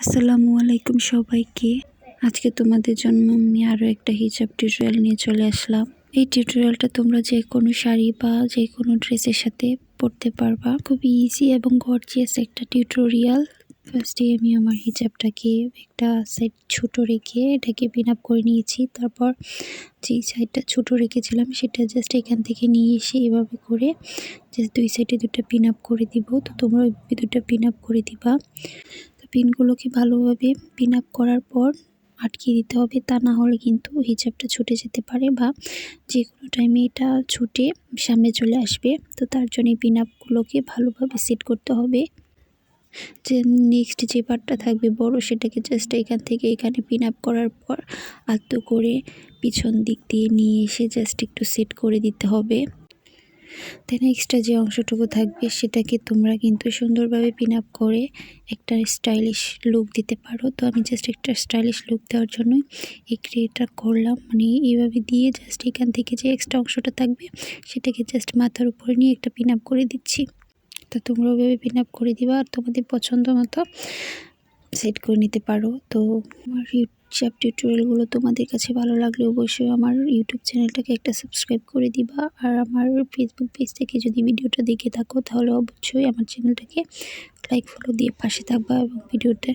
আসসালামু আলাইকুম সবাইকে। আজকে তোমাদের জন্য আমি আরও একটা হিজাব টিউটোরিয়াল নিয়ে চলে আসলাম। এই টিউটোরিয়ালটা তোমরা যে কোনো শাড়ি বা যে কোনো ড্রেসের সাথে পরতে পারবা। খুবই ইজি এবং গর্জিয়াস একটা টিউটোরিয়াল। ফার্স্টে আমি আমার হিজাবটাকে একটা সাইড ছোট রেখে এটাকে পিন আপ করে নিয়েছি। তারপর যেই সাইডটা ছোট রেখেছিলাম সেটা জাস্ট এখান থেকে নিয়ে এসে এভাবে করে জাস্ট দুই সাইডে দুটো পিন আপ করে দিব। তো তোমরা ওইভাবে দুটো পিন আপ করে দিবা। পিনগুলোকে ভালোভাবে পিন আপ করার পর আটকে দিতে হবে, তা না হলে কিন্তু হিজাবটা ছুটে যেতে পারে বা যে কোনো টাইমে এটা ছুটে সামনে চলে আসবে। তো তার জন্য পিন আপগুলোকে ভালোভাবে সেট করতে হবে। যে নেক্সট যে পার্টটা থাকবে বড়, সেটাকে জাস্ট এখান থেকে এখানে পিন আপ করার পর আলতো করে পিছন দিক দিয়ে নিয়ে এসে জাস্ট একটু সেট করে দিতে হবে। দেন এক্সট্রা যে অংশটুকু থাকবে সেটাকে তোমরা কিন্তু সুন্দরভাবে পিন আপ করে একটা স্টাইলিশ লুক দিতে পারো। তো আমি জাস্ট একটা স্টাইলিশ লুক দেওয়ার জন্যই এই ক্রিয়েটটা করলাম, মানে এইভাবে দিয়ে জাস্ট এখান থেকে যে এক্সট্রা অংশটা থাকবে সেটাকে জাস্ট মাথার উপরে নিয়ে একটা পিন আপ করে দিচ্ছি। তো তোমরা ওইভাবে পিন আপ করে দিবা আর তোমাদের পছন্দ মতো সেট করে নিতে পারো। তো আমার হিজাব টিউটোরিয়ালগুলো তোমাদের কাছে ভালো লাগলে অবশ্যই আমার ইউটিউব চ্যানেলটাকে একটা সাবস্ক্রাইব করে দিবা। আর আমার ফেসবুক পেজ থেকে যদি ভিডিওটা দেখে থাকো তাহলে অবশ্যই আমার চ্যানেলটাকে লাইক ফলো দিয়ে পাশে থাকবা এবং ভিডিওটা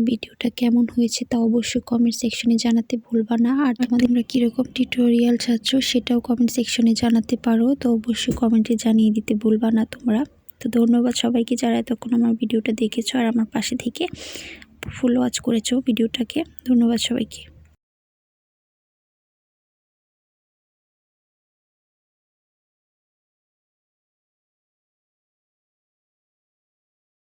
ভিডিওটা কেমন হয়েছে তা অবশ্যই কমেন্ট সেকশনে জানাতে ভুলবা না। আর তোমরা কীরকম টিউটোরিয়াল চাচ্ছ সেটাও কমেন্ট সেকশনে জানাতে পারো। তো অবশ্যই কমেন্টে জানিয়ে দিতে ভুলবা না তোমরা। তো ধন্যবাদ সবাইকে যারা এতক্ষণ আমার ভিডিওটা দেখেছো আর আমার পাশে থেকে ফুল ওয়াচ করেছো ভিডিওটাকে। ধন্যবাদ সবাইকে।